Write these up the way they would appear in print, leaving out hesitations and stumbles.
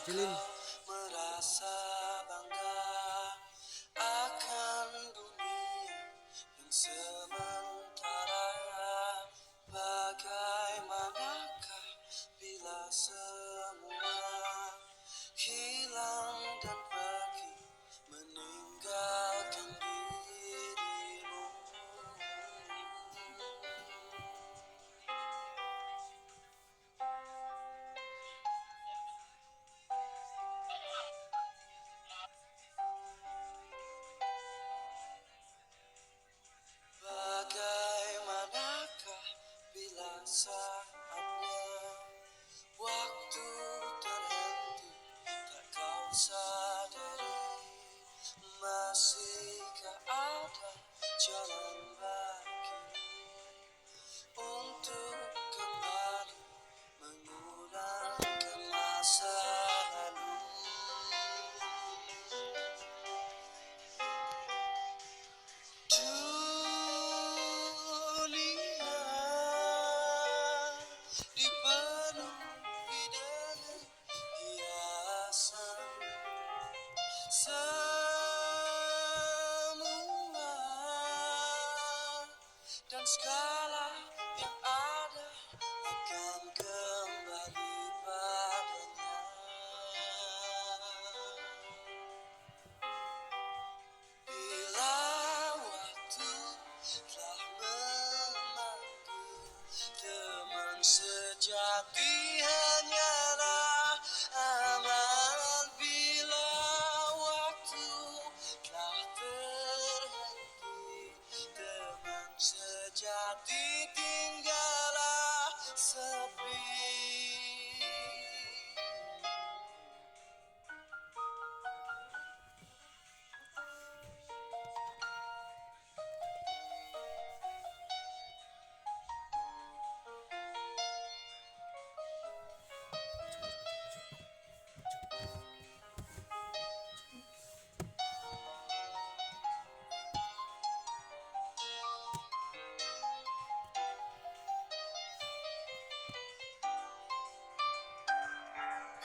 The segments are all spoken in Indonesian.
Cilin. Merasa bangga akan dunia yang sementara. Bagaimanakah bila semua hilang dan pergi meninggalkan dirimu? Bagaimanakah bila saatnya waktu terhenti, tak kau sadari? Masihkah ada jalan bagimu untuk kembali mengulangkan masa lalu? Dunia dipenuhi dengan hiasan, semua dan segala yang ada akan kembali padanya. Bila waktu telah memanggil, teman sejati hanyalah aman. Bila waktu telah terhenti, teman sejati tinggallah sepi.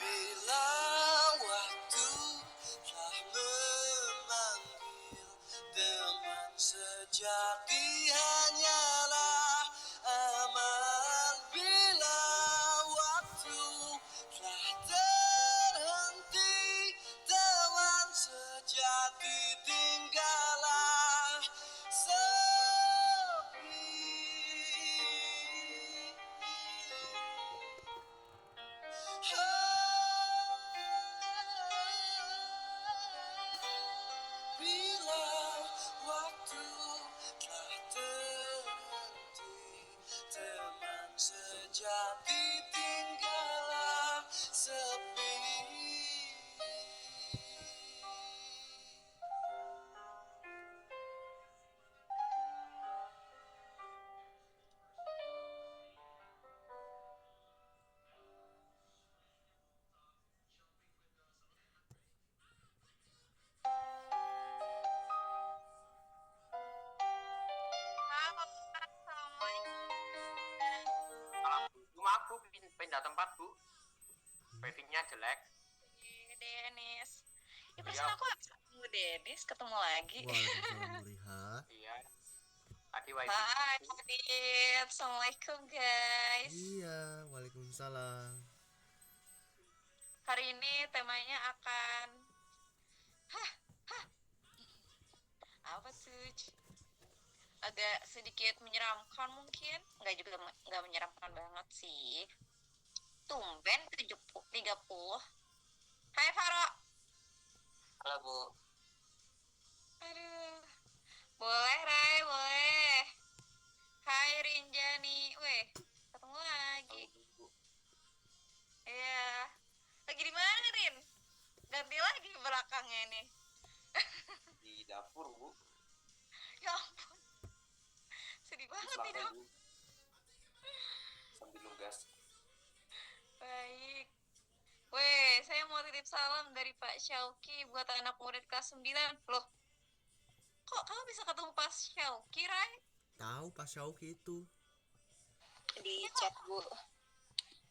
Bila waktu telah memanggil, teman sejati hanyalah aman. Bila waktu telah terhenti, teman sejati tinggallah sepi. Bila waktu telah terhenti, teman sejati tinggallah sepi. Halo, assalamualaikum. Salam bu, maaf bu, pindah tempat bu, pavingnya jelek. Denis. Ya Iya. perasaan aku habis ketemu Denis, ketemu lagi. Waalaikumsalam Nuriha. Iya. Tadi wifi. Hai Adit, assalamualaikum guys. Iya, waalaikumsalam. Hari ini temanya akan apa tuh? Agak sedikit menyeramkan mungkin, nggak juga nggak menyeramkan banget sih. Tumben 30. Hai Faro. Halo bu. Aduh. Boleh Rai, boleh. Hai Rinjani, weh, ketemu lagi. Bu. Iya. Lagi di mana Rin? Ganti lagi belakangnya nih. Di dapur bu. Ya ampun. Sedih banget di dapur. Bu. Sambil nugas. Baik. Weh, saya mau titip salam dari Pak Syauki buat anak murid kelas 9. Loh, kok kamu bisa ketemu Pak Syauki, Rai? Tahu Pak Syauki itu? Di chat bu.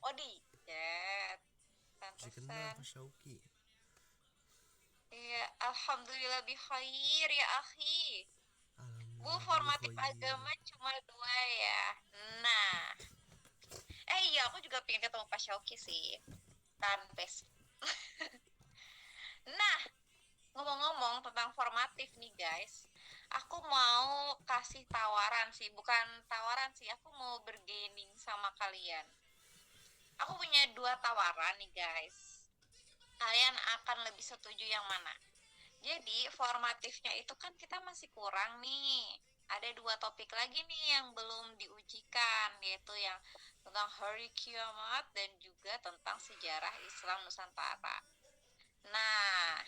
Oh, di chat. Masih kenal Pantesan. Pak Syauki. Iya, alhamdulillah bi khair ya akhi. Bu, Alhamdulillah formatif bikhoir. agama cuma 2 ya. Nah, iya aku juga pengen ketemu Pak Syauki sih. Tanpes. Nah, ngomong-ngomong tentang formatif nih guys, aku mau kasih tawaran sih, bukan tawaran sih, aku mau bergaining sama kalian. Aku punya 2 tawaran nih guys. Kalian akan lebih setuju yang mana? Jadi formatifnya itu kan kita masih kurang nih. Ada 2 topik lagi nih yang belum diujikan, yaitu yang tentang hari kiamat dan juga tentang sejarah Islam Nusantara. Nah,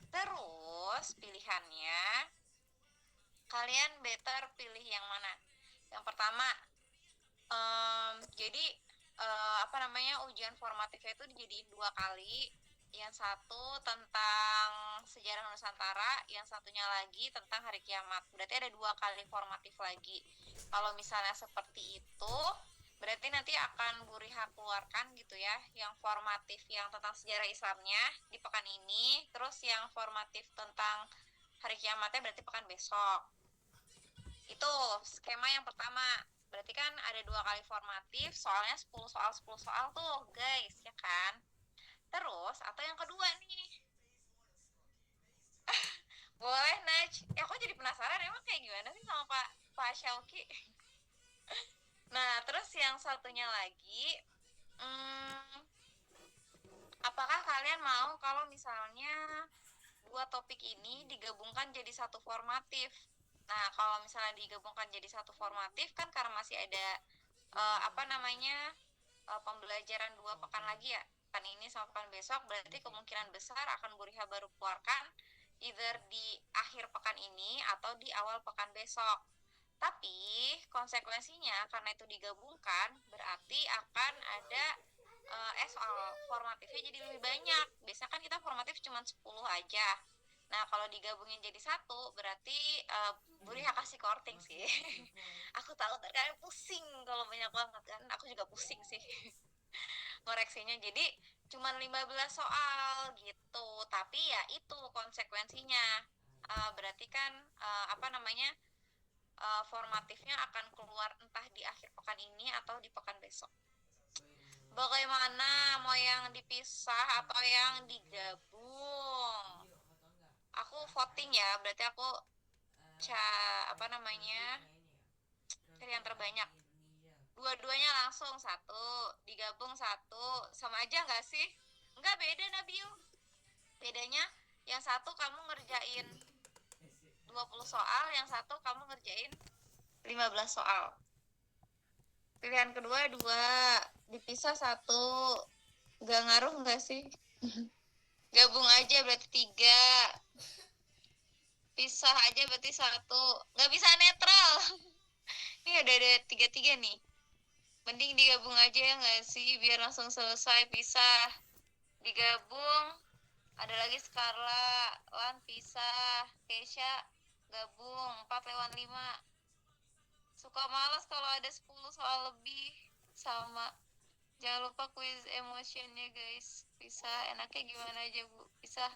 terus pilihannya kalian better pilih yang mana? Yang pertama, jadi apa namanya, ujian formatifnya itu dijadiin 2 kali. Yang satu tentang sejarah Nusantara, yang satunya lagi tentang hari kiamat. Berarti ada 2 kali formatif lagi. Kalau misalnya seperti itu, berarti nanti akan Bu Riha keluarkan gitu ya, yang formatif yang tentang sejarah Islamnya di pekan ini, terus yang formatif tentang hari kiamatnya berarti pekan besok. Itu skema yang pertama. Berarti kan ada 2 kali formatif, soalnya 10 soal 10 soal tuh guys, ya kan? Terus, atau yang kedua nih, boleh Naj, aku jadi penasaran emang kayak gimana sih sama Pak Syauki. Nah, terus yang satunya lagi, apakah kalian mau kalau misalnya 2 topik ini digabungkan jadi satu formatif? Nah, kalau misalnya digabungkan jadi satu formatif kan karena masih ada apa namanya, pembelajaran 2 pekan lagi ya, pekan ini sama pekan besok, berarti kemungkinan besar akan Bu Riha baru keluarkan either di akhir pekan ini atau di awal pekan besok. Tapi konsekuensinya karena itu digabungkan berarti akan ada soal formatifnya jadi lebih banyak. Biasanya kan kita formatif cuma 10 aja. Nah, kalau digabungin jadi satu, berarti Bu Riha kasih korting sih. Aku tahu terkadang pusing kalau banyak banget kan. Aku juga pusing sih ngoreksinya. Jadi cuman 15 soal gitu. Tapi ya itu konsekuensinya. Berarti kan apa namanya, formatifnya akan keluar entah di akhir pekan ini atau di pekan besok. Bagaimana, mau yang dipisah atau yang digabung? Aku voting ya, berarti aku apa namanya, cari yang terbanyak. Dua-duanya langsung satu, digabung satu, sama aja nggak sih? Nggak, beda Nabil. Bedanya yang satu kamu ngerjain 20 soal, yang satu kamu ngerjain 15 soal. Pilihan kedua 2, dipisah 1. Nggak ngaruh nggak sih? Gabung aja berarti 3. Pisah aja berarti 1. Nggak bisa netral. Ini ada 3-3 nih. Mending digabung aja ya nggak sih, biar langsung selesai. Pisah, digabung, ada lagi Scarla, Lan pisah, Keisha gabung, 4/5. Suka malas kalau ada 10 soal lebih. Sama, jangan lupa quiz emotionnya guys. Pisah, enaknya gimana aja Bu? Pisah,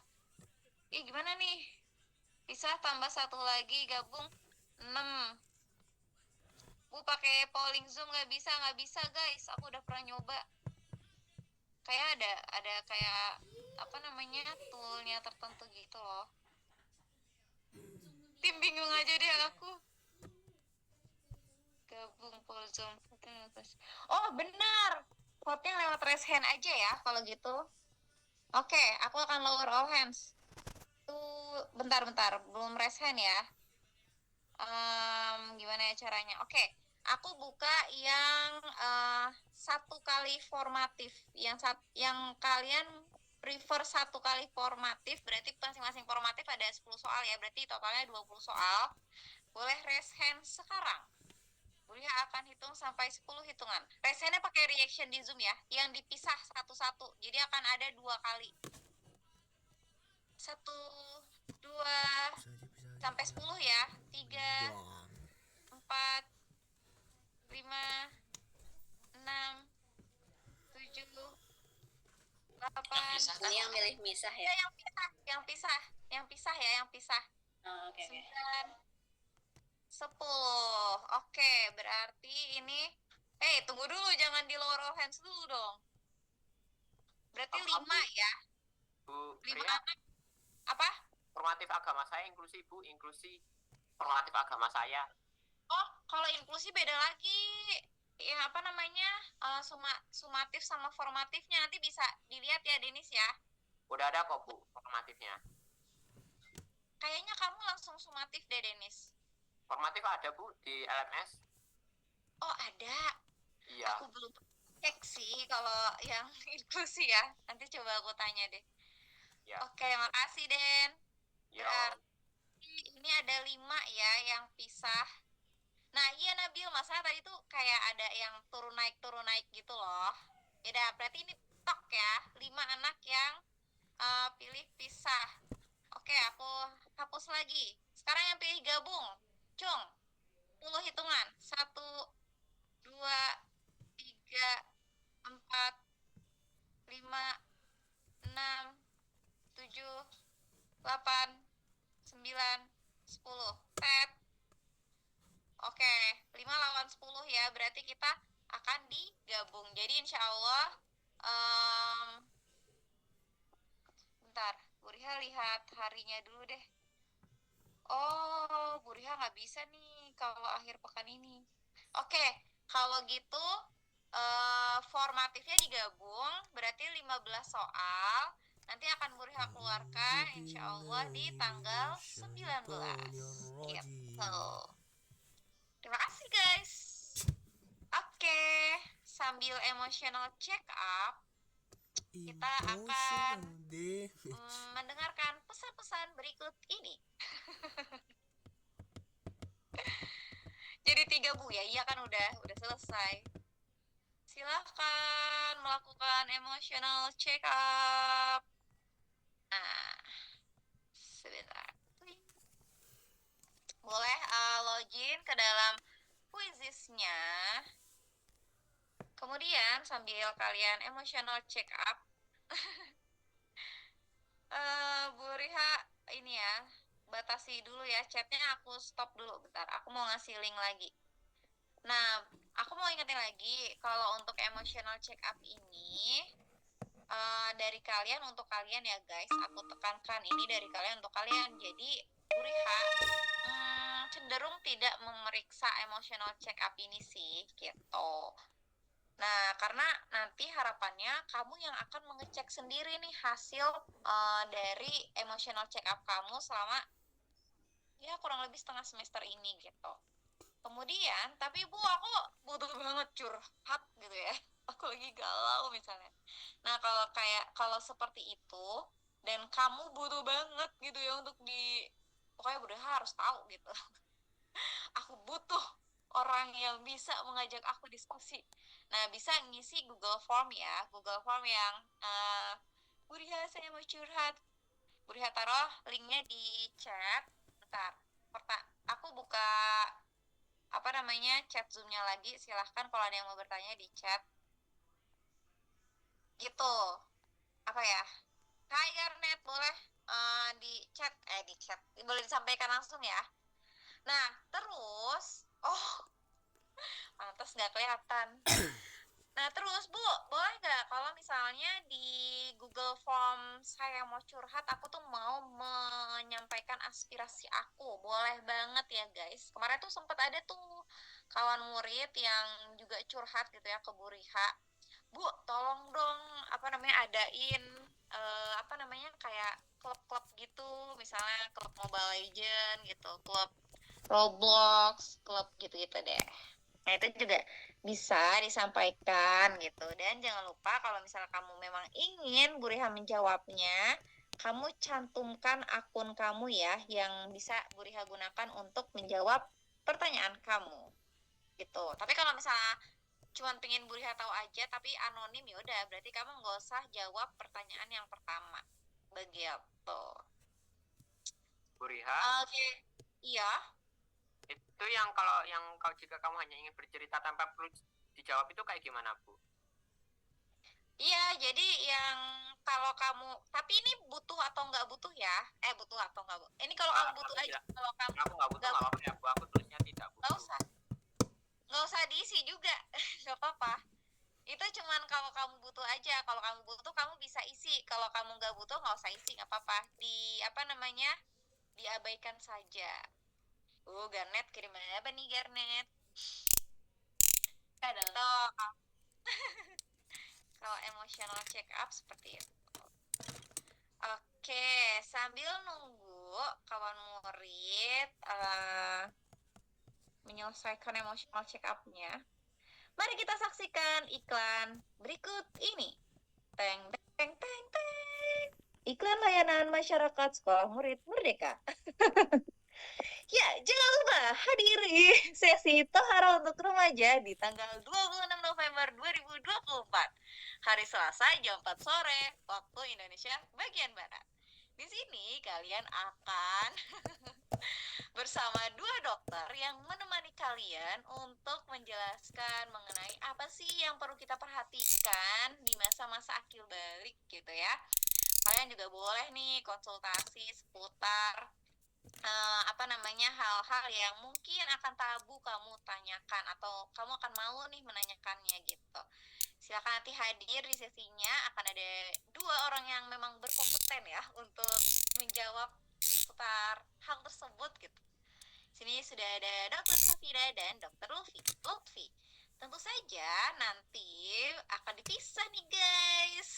gimana nih? Pisah tambah 1 lagi, gabung 6. Bu, pakai polling Zoom nggak bisa guys. Aku udah pernah nyoba. Kayak ada kayak apa namanya, toolnya tertentu gitu loh. Tim bingung aja deh aku. Gabung poll Zoom. Oh benar, voting lewat raise hand aja ya kalau gitu. Oke, aku akan lower all hands. Tuh, bentar, belum raise hand ya. Gimana ya caranya? Oke, aku buka yang 1 kali formatif. Yang kalian prefer 1 kali formatif, berarti masing-masing formatif ada 10 soal ya, berarti totalnya 20 soal. Boleh raise hand sekarang. Bu Lia akan hitung sampai 10 hitungan. Raise hand-nya pakai reaction di Zoom ya, yang dipisah satu-satu. Jadi akan ada 2 kali. 1, 2, sampai 10 ya. 3, 4, 5, 6, 7, 8, Misah kan? Ini yang milih misah ya? Ya, yang pisah ya, yang pisah. Oh, oke. 9, 10. Oke, berarti ini tunggu dulu, jangan di lower of hands dulu dong. Berarti 5 ya. Bu 5 Ria, anak. Apa? formatif agama saya inklusi Bu, inklusi formatif agama saya. Oh, kalau inklusi beda lagi. Ya apa namanya? Sumatif sama formatifnya nanti bisa dilihat ya, Denis ya. Udah ada kok Bu formatifnya. Kayaknya kamu langsung sumatif deh, Denis. Formatif ada Bu di LMS. Oh, ada. Iya. Aku belum cek sih kalau yang inklusi ya. Nanti coba aku tanya deh. Ya. Oke, makasih Den. Ya. Berarti ini ada 5 ya yang pisah. Nah iya Nabil, masalah tadi tuh kayak ada yang turun naik gitu loh. Yaudah, berarti ini tok ya, 5 anak yang pilih pisah. Oke, aku hapus lagi. Sekarang yang pilih gabung. Cung, 10 hitungan. 1, 2, 3, 4, 5, 6, 7, 8, 9, 10. Tet. Oke, 5 lawan 10 ya. Berarti kita akan digabung. Jadi insya Allah bentar, Bu Riha lihat harinya dulu deh. Oh, Bu Riha nggak bisa nih kalau akhir pekan ini. Oke, kalau gitu formatifnya digabung, berarti 15 soal. Nanti akan Bu Riha keluarkan insya Allah di tanggal 19. Gitu. Terima kasih guys. Oke, sambil emotional check up, kita akan mendengarkan pesan-pesan berikut ini. Jadi 3 Bu ya, iya kan udah selesai. Silahkan melakukan emotional check up. Nah, sebentar. Boleh login ke dalam Quizizz-nya. Kemudian sambil kalian emotional check up, Bu Riha ini ya, batasi dulu ya chatnya, aku stop dulu bentar. Aku mau ngasih link lagi. Nah, aku mau ingetin lagi kalau untuk emotional check up ini dari kalian untuk kalian ya guys. Aku tekankan ini dari kalian untuk kalian. Jadi Bu Riha cenderung tidak memeriksa emotional check up ini sih gitu. Nah, karena nanti harapannya kamu yang akan mengecek sendiri nih hasil dari emotional check up kamu selama ya kurang lebih setengah semester ini gitu. Kemudian, tapi Bu, aku butuh banget curhat gitu ya. Aku lagi galau misalnya. Nah, kalau seperti itu dan kamu butuh banget gitu ya untuk pokoknya Bu Riha harus tahu gitu. Aku butuh orang yang bisa mengajak aku diskusi. Nah, bisa ngisi Google Form ya. Google Form yang Bu Riha saya mau curhat. Bu Riha taruh linknya di chat. Bentar. Aku buka chat Zoom-nya lagi. Silahkan kalau ada yang mau bertanya di chat. Gitu. Apa ya? Hai Garnet, boleh di chat. Boleh disampaikan langsung ya. Nah, terus pantas nggak kelihatan. Nah, terus Bu, boleh nggak kalau misalnya di Google Form saya mau curhat, aku tuh mau menyampaikan aspirasi aku. Boleh banget ya guys. Kemarin tuh sempat ada tuh kawan murid yang juga curhat gitu ya ke Bu Riha. Bu, tolong dong adain kayak klub-klub gitu, misalnya klub Mobile Legend gitu, klub Roblox, klub gitu-gitu deh. Nah, itu juga bisa disampaikan gitu. Dan jangan lupa kalau misalnya kamu memang ingin Bu Riha menjawabnya, kamu cantumkan akun kamu ya yang bisa Bu Riha gunakan untuk menjawab pertanyaan kamu gitu. Tapi kalau misalnya cuman pengen Bu Riha tahu aja tapi anonim, ya udah berarti kamu nggak usah jawab pertanyaan yang pertama begitu. Bu Riha, Oke. Iya. itu kalau jika kamu hanya ingin bercerita tanpa perlu dijawab itu kayak gimana Bu? Iya, jadi yang kalau kamu, tapi ini butuh atau nggak butuh ya? Butuh atau nggak butuh? Ini kalau kamu butuh aja. Kalau kamu Aku nggak butuh nggak nggak apa-apa ya Bu. Aku tulisnya tidak nggak butuh. usah diisi juga, nggak apa-apa. Itu cuman kalau kamu butuh aja. Kalau kamu butuh kamu bisa isi. Kalau kamu nggak butuh nggak usah isi, nggak apa-apa. Diabaikan saja. Garnet kirim apa nih Garnet? Tuh. Kalau emotional check up seperti itu. Oke, sambil nunggu kawan murid menyelesaikan emotional check up-nya, mari kita saksikan iklan berikut ini. Teng teng teng teng. Iklan layanan masyarakat Sekolah Murid Merdeka. Ya, jangan lupa hadiri sesi Tohara untuk remaja di tanggal 26 November 2024. Hari Selasa jam 4 sore waktu Indonesia bagian Barat. Di sini kalian akan bersama 2 dokter yang menemani kalian untuk menjelaskan mengenai apa sih yang perlu kita perhatikan di masa-masa akil balik gitu ya. Kalian juga boleh nih konsultasi seputar hal-hal yang mungkin akan tabu kamu tanyakan atau kamu akan malu nih menanyakannya gitu. Silakan nanti hadir di sesinya, akan ada 2 orang yang memang berkompeten ya untuk menjawab seputar hal tersebut gitu. Sini sudah ada Dr. Safira dan Dr. Lutfi. Tentu saja nanti akan dipisah nih guys.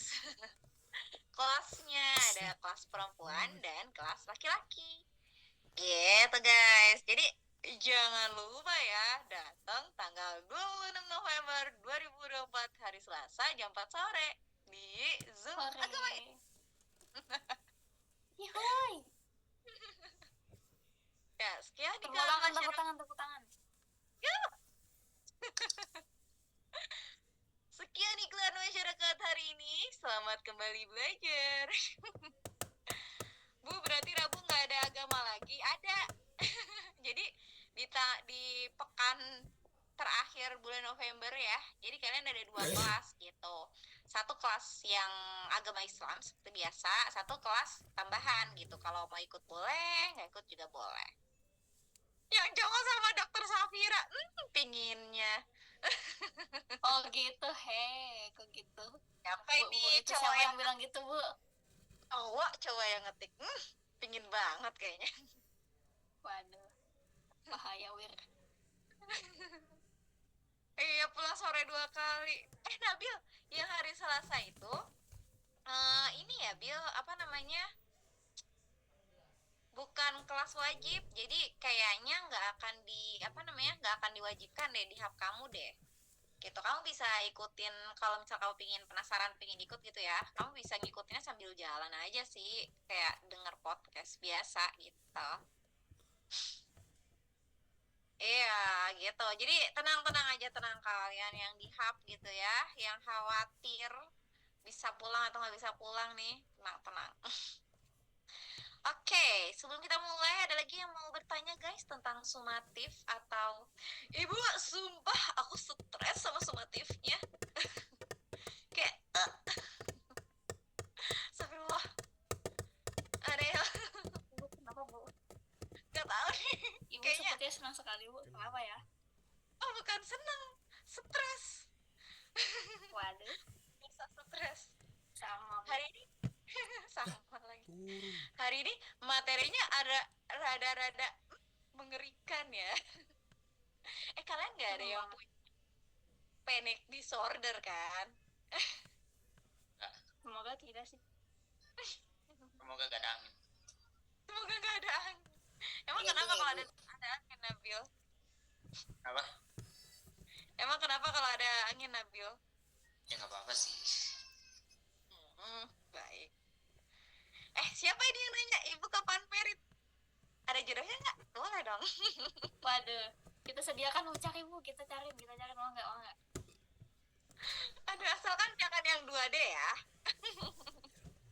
Kelasnya ada kelas perempuan dan kelas laki-laki. Gitu guys. Jadi jangan lupa ya, datang tanggal 26 November 2024 hari Selasa jam 4 sore di Zoom Agama. Yahoi. Ya, sekian Tepuk tangan. Ya. Sekian iklan masyarakat hari ini. Selamat kembali belajar. Bu, berarti Rabu nggak ada agama lagi? Ada. Jadi di pekan terakhir bulan November ya. Jadi kalian ada 2 kelas gitu. Satu kelas yang agama Islam seperti biasa, satu kelas tambahan gitu. Kalau mau ikut boleh, nggak ikut juga boleh. Yang cowok sama Dokter Safira, pinginnya. Oh gitu, kok gitu. Siapa Bu, ini itu cowok siapa yang yang bilang gitu, Bu? cowok yang ngetik? Pingin banget kayaknya. Waduh, bahaya Wir. Iya, pulang sore 2 kali. Nabil, yang hari Selasa itu ini ya Bil, bukan kelas wajib, jadi kayaknya nggak akan diwajibkan deh di hub kamu deh gitu. Kamu bisa ikutin kalau misal kamu pingin ikut gitu ya, kamu bisa ngikutinnya sambil jalan aja sih, kayak denger podcast biasa gitu. Iya gitu, jadi tenang aja, tenang kalian yang di hub gitu ya, yang khawatir bisa pulang atau nggak bisa pulang nih, tenang. Oke, sebelum kita mulai, ada lagi yang mau bertanya guys tentang sumatif atau Ibu, sumpah aku stres sama sumatifnya. Kayak astagfirullah. Ada yang Bu, kenapa, Bu? gak tahu nih. Ibu Kayaknya sepertinya senang sekali, Bu. Kenapa ya? bukan senang, stres. Waduh, Bisa stres. sama Bu. Hari ini sama lagi. Turun. Hari ini materinya ada rada-rada mengerikan ya. Kalian nggak ada yang punya panic disorder kan? Semoga tidak sih. Semoga gak ada angin. Semoga nggak ada angin. Emang Iya, kenapa iya, kalau Bu. ada angin Nabil? Apa? Emang kenapa kalau ada angin Nabil? Ya nggak apa-apa sih. Baik. Siapa ini yang nanya Ibu kapan merit? Ada jodohnya nggak? Boleh dong. Waduh, kita sediakan cari Bu, kita cari mau nggak? Aduh, asalkan jangan yang 2D ya.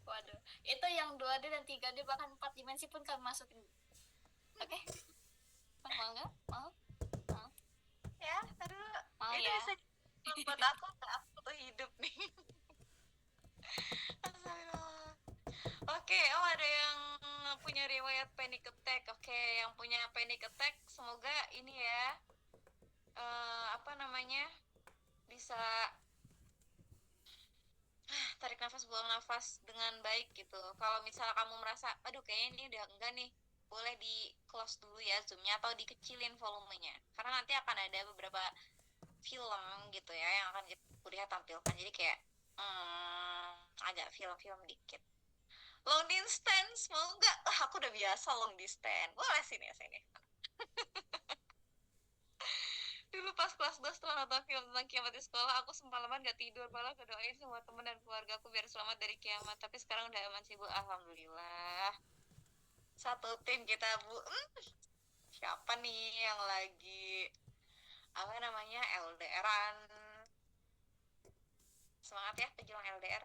Waduh, itu yang 2D dan 3D bahkan 4 dimensi pun kami masukin. Oke? Mau nggak? Mau? Ya, aduh. Mau Ini ya? bisa buat aku tuh hidup nih. Astagfirullah. punya riwayat panic attack. Oke, yang punya panic attack semoga ini ya apa namanya bisa tarik nafas buang nafas dengan baik gitu. Kalau misalnya kamu merasa aduh kayaknya ini udah enggak nih, boleh di close dulu ya zoomnya atau dikecilin volumenya karena nanti akan ada beberapa film gitu ya yang akan kita tampilkan, jadi kayak agak film-film dikit. Long distance mau nggak? Aku udah biasa long distance, boleh sini. Dulu pas kelas 2 setelah nonton film tentang kiamat di sekolah, aku semalaman gak tidur, malah ngedoain semua teman dan keluarga aku biar selamat dari kiamat. Tapi sekarang udah aman sih Bu, alhamdulillah. Satu tim kita Bu. Siapa nih yang lagi apa namanya LDRan? Semangat ya pejuang LDR.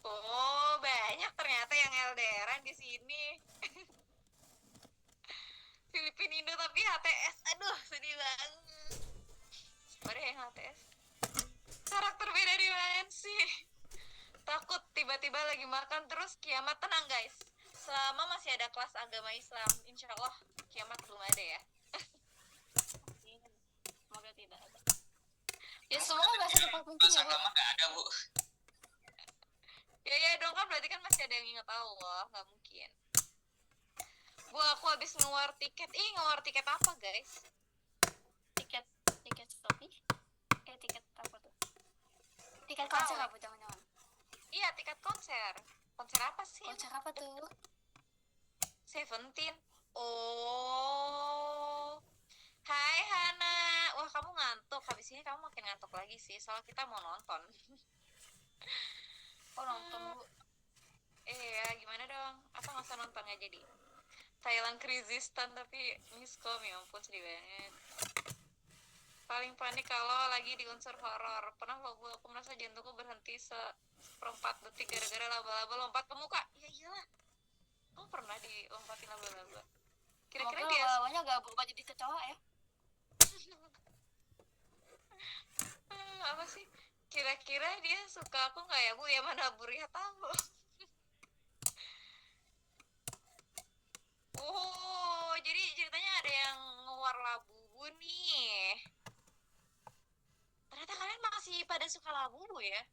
Oh banyak ternyata yang LDRan di sini. Filipina Indo tapi HTS, aduh sedih banget. Siapa yang HTS? Karakter beda dimensi. Takut tiba-tiba lagi makan terus kiamat. Tenang guys, selama masih ada kelas agama Islam, insya Allah kiamat belum ada ya. Semoga tidak ada. Ya semoga nggak secepat mungkin ya Bu. Agama nggak ada Bu. Ya dong kan berarti kan masih ada yang ingat Allah, nggak mungkin. Bu aku habis ngeluar tiket. Ngeluar tiket apa guys? Tiket Shopee. Tiket apa tuh? Tiket konser apa jangan-jangan? Iya tiket konser. Konser apa sih? Konser apa tuh? Seventeen. Oh. Hai Hana. Wah kamu ngantuk. Habis ini kamu makin ngantuk lagi sih. Soalnya kita mau nonton. Oh nonton Bu. Gimana dong? Apa nggak usah nonton nggak jadi? Thailand Kyrgyzstan tapi miskom, ya ampun sedih banget. Paling panik kalau lagi di unsur horor. Pernah loh Bu, aku merasa jantungku berhenti seperempat detik gara-gara laba-laba lompat ke muka. Ya iyalah. Kamu pernah dilompatin laba-laba? Kira-kira Semoga dia laba-labanya nggak berubah jadi kecoa ya. apa sih? Kira-kira dia suka aku nggak ya Bu? Ya mana Bu ya tahu. Oh, jadi ceritanya ada yang ngeluar labu nih. Ternyata kalian masih pada suka labu ya?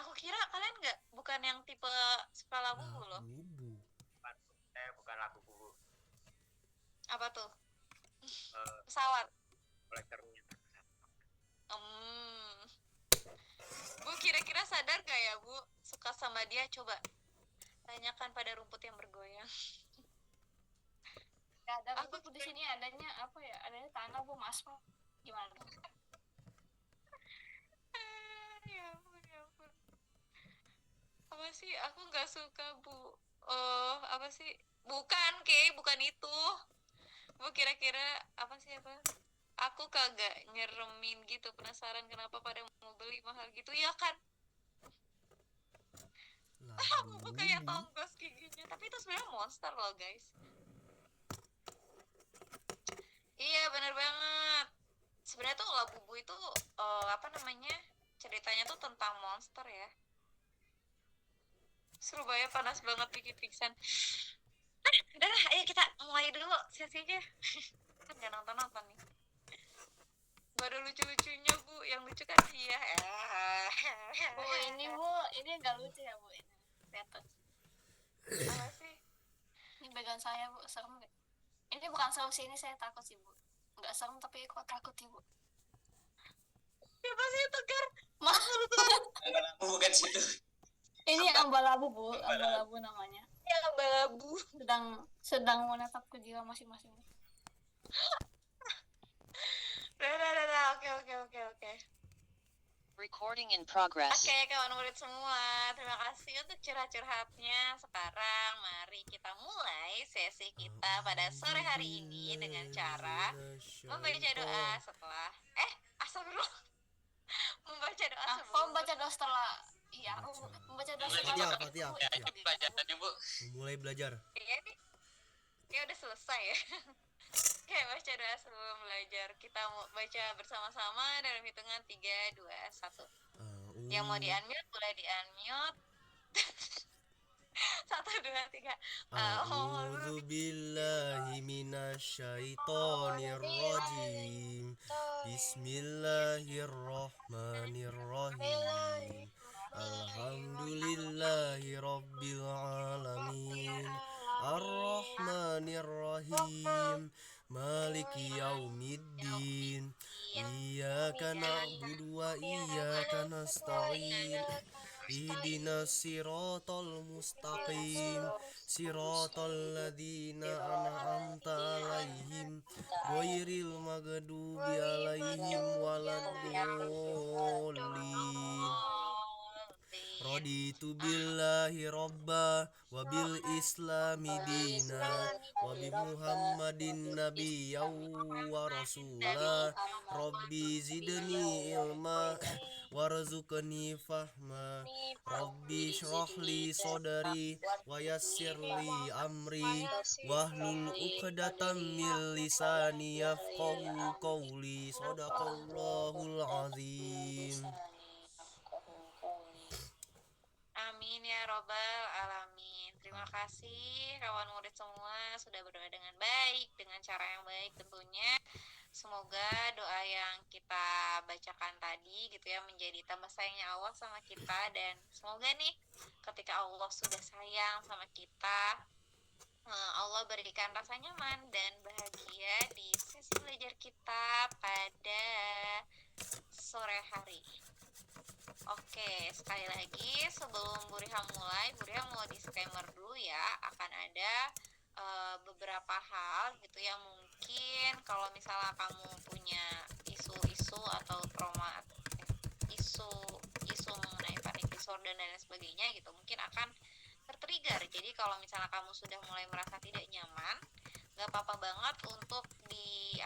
Aku kira kalian bukan yang tipe suka labu loh. Bubu. Bukan lagu Bu. Apa tuh? Pesawat. Kolektornya. Bu kira-kira sadar gak ya Bu suka sama dia? Coba tanyakan pada rumput yang bergoyang. Gak ada Aku Bu di sini adanya apa ya? Adanya tanah Bu, aspal. Gimana dong? Ya ampun. Apa sih? Aku nggak suka Bu. Apa sih? Bukan itu. Bu kira-kira apa sih apa? Aku kagak nyeremin gitu, penasaran kenapa pada mau beli mahal gitu ya kan? Aku kayak tonggos giginya, tapi itu sebenarnya monster loh guys. Iya benar banget. Sebenarnya tuh Labubu itu apa namanya? Ceritanya tuh tentang monster ya. Surabaya panas banget bikin pingsan. Udah lah, ayo kita mulai dulu sesinya. Kan nggak nonton nih. Gak ada lucu-lucunya Bu, yang lucu kan dia. Bu ini nggak lucu ya Bu ini. Lihat Apa sih? ini bagian saya Bu, serem nggak? Ini bukan serem sih, ini saya takut sih Bu. Nggak serem tapi kok takut sih Bu. Siapa sih itu Gar? Bukan situ. Ini ambalabu Bu, ambalabu namanya. Ya Balabu. Sedang menatap ke jiwa masing-masing. Udah, oke. Recording in progress. Oke, kawan murid semua, terima kasih untuk curhat-curhatnya. Sekarang mari kita mulai sesi kita pada sore hari ini dengan cara membaca doa setelah astagfirullah. Membaca doa sebelum Membaca doa setelah membaca doa setelah Fatihah. Ya, itu pelajarannya Bu. Mulai belajar. Iya nih. Ya udah selesai ya. Oke, baca doa sebelum belajar. Kita mau baca bersama-sama dalam hitungan 3, 2, 1. Yang mau di-unmute boleh di-unmute. Satu, dua, tiga. A'udzu billahi minasyaitonir rajim. Bismillahirrahmanirrahim. Alhamdulillahi rabbil alamin. Ar-Rahmanir-Rahim. Maliki yaumiddin. Iyyaka na'budu wa iyyaka nasta'in. Ihdinas siratal mustaqim. Siratal ladzina an'amta 'alaihim ghairil maghdubi 'alaihim waladdallin. Raditu billahi robba wa bil islami dina wa bi muhammadin nabiyya wa rasula. Rabbi zidni ilma warzuqni fahma. Rabbi shrahli sodari wa yassirli amri wahlul uqdatam min lisani yafqahu qawli. Shadaqallahul azim. Amin ya robbal alamin. Terima kasih kawan murid semua sudah berdoa dengan baik, dengan cara yang baik tentunya. Semoga doa yang kita bacakan tadi gitu ya menjadi tambah sayangnya Allah sama kita, dan semoga nih ketika Allah sudah sayang sama kita, Allah berikan rasa nyaman dan bahagia di sesi belajar kita pada sore hari. Oke, sekali lagi sebelum Bu Riha mulai, Bu Riha mau disclaimer dulu ya, akan ada beberapa hal gitu yang mungkin kalau misalnya kamu punya isu-isu atau trauma, isu mengenai panic disorder dan lain sebagainya gitu, mungkin akan tertrigger. Jadi kalau misalnya kamu sudah mulai merasa tidak nyaman, nggak apa-apa banget untuk di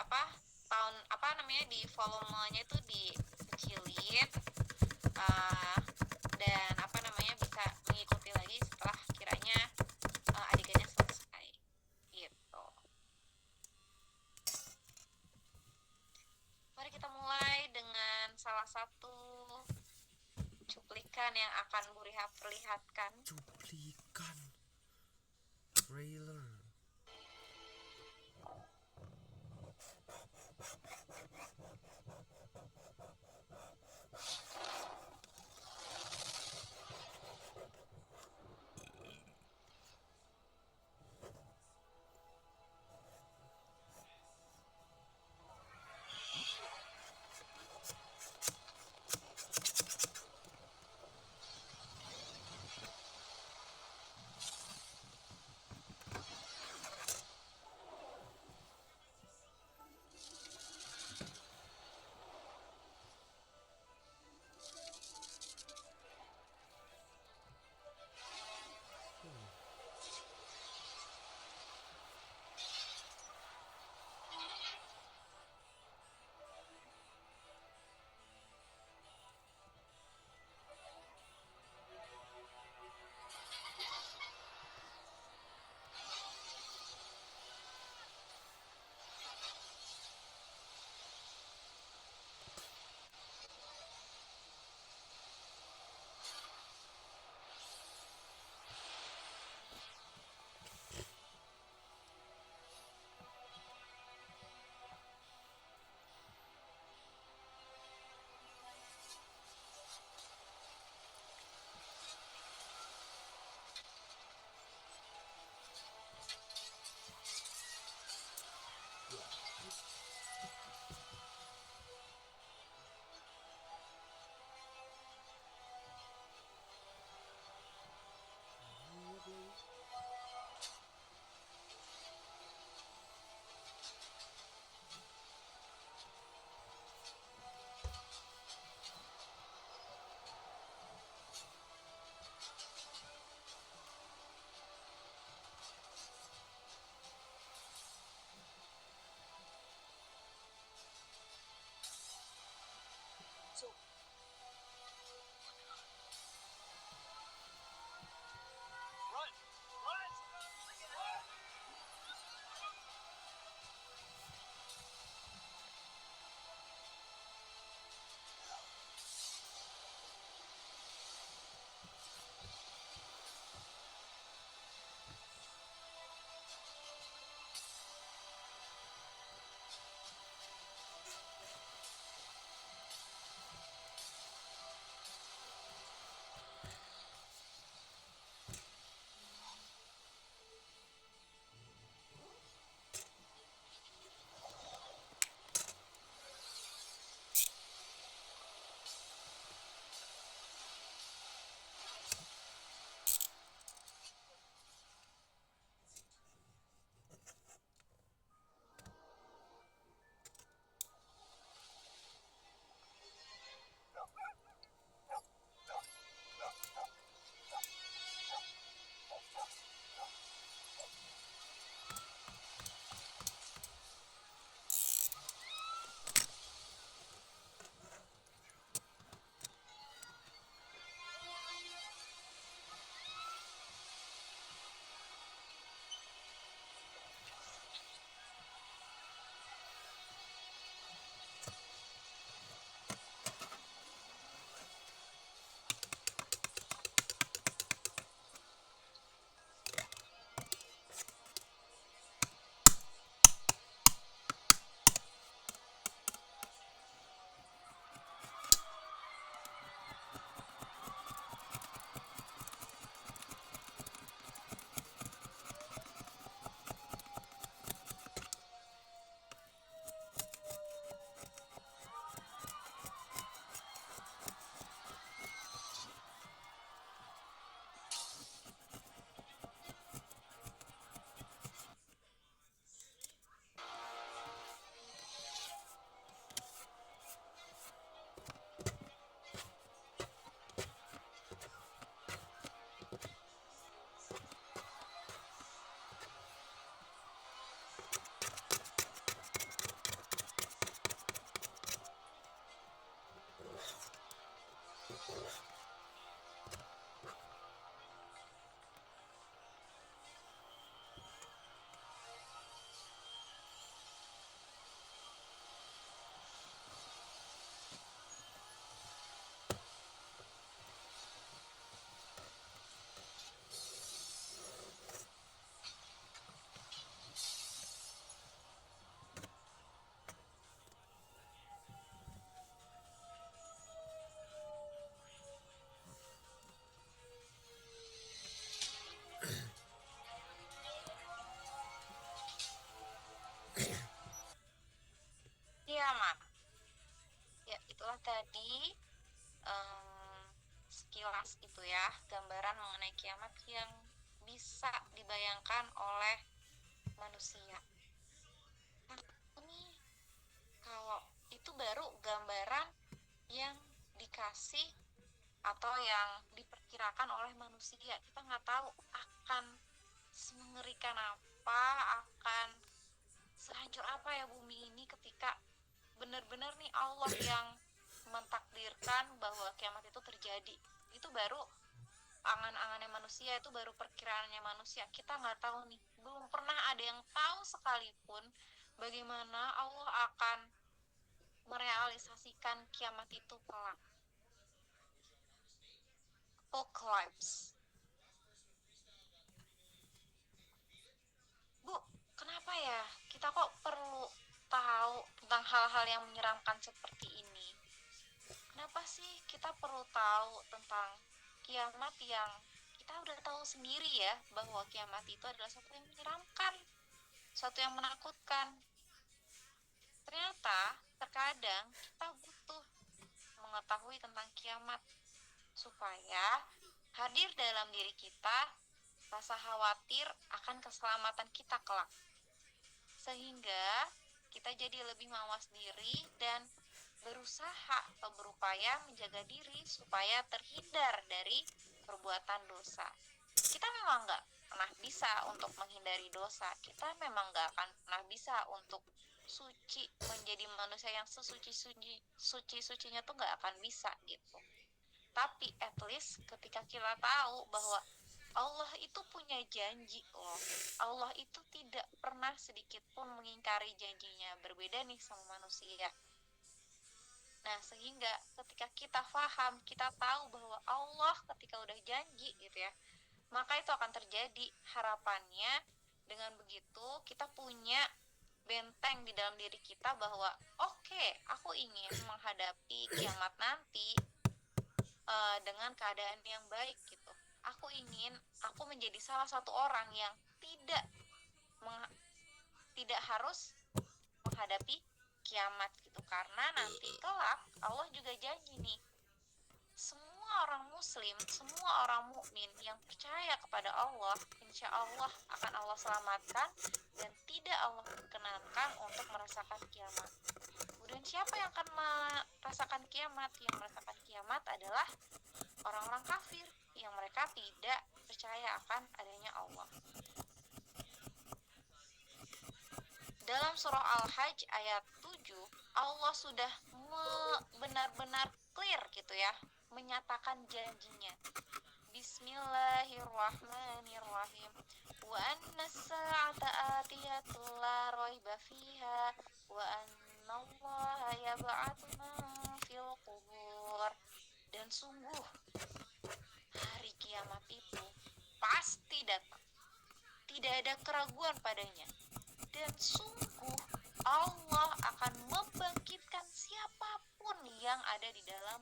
di volumenya itu dikecilin, dan bisa mengikuti lagi setelah kiranya adegannya selesai gitu. Mari kita mulai dengan salah satu cuplikan yang akan Bu Riha perlihatkan. Cuplikan trailer. Kiamat. Ya, itulah tadi sekilas itu ya, gambaran mengenai kiamat yang bisa dibayangkan oleh manusia. Ini kalau itu baru gambaran yang dikasih atau yang diperkirakan oleh manusia. Kita nggak tahu akan semengerikan apa, akan sehancur apa ya bumi ini ketika benar-benar nih Allah yang mentakdirkan bahwa kiamat itu terjadi. Itu baru angan-angannya manusia, itu baru perkiraannya manusia. Kita nggak tahu nih, belum pernah ada yang tahu sekalipun bagaimana Allah akan merealisasikan kiamat itu kelak. Apocalypse. Bu, kenapa ya kita kok perlu tahu tentang hal-hal yang menyeramkan seperti ini? Kenapa sih kita perlu tahu tentang kiamat yang kita udah tahu sendiri ya bahwa kiamat itu adalah sesuatu yang menyeramkan, sesuatu yang menakutkan. Ternyata terkadang kita butuh mengetahui tentang kiamat supaya hadir dalam diri kita rasa khawatir akan keselamatan kita kelak, sehingga kita jadi lebih mawas diri dan berusaha atau berupaya menjaga diri supaya terhindar dari perbuatan dosa. Kita memang nggak pernah bisa untuk menghindari dosa, kita memang nggak akan pernah bisa untuk suci, menjadi manusia yang sucinya tuh nggak akan bisa gitu. Tapi at least ketika kita tahu bahwa Allah itu punya janji loh. Allah itu tidak pernah sedikit pun mengingkari janjinya. Berbeda nih sama manusia. Nah, sehingga ketika kita paham, kita tahu bahwa Allah ketika udah janji gitu ya, maka itu akan terjadi. Harapannya dengan begitu kita punya benteng di dalam diri kita bahwa oke, aku ingin menghadapi kiamat nanti dengan keadaan yang baik gitu. Aku menjadi salah satu orang yang tidak harus menghadapi kiamat gitu, karena nanti kelak Allah juga janji nih, semua orang muslim, semua orang mukmin yang percaya kepada Allah, insya Allah akan Allah selamatkan dan tidak Allah perkenankan untuk merasakan kiamat. Kemudian siapa yang akan merasakan kiamat? Yang merasakan kiamat adalah orang-orang kafir yang mereka tidak percaya akan adanya Allah. Dalam surah Al-Hajj ayat 7, Allah sudah benar-benar clear gitu ya, menyatakan janjinya. Bismillahirrahmanirrahim. Wa anna as-sa'ata atiyatul la raiba fiha wa annallaha yab'atsu man fil qubur. Dan sungguh hari kiamat itu pasti datang, tidak ada keraguan padanya. Dan sungguh Allah akan membangkitkan siapapun yang ada di dalam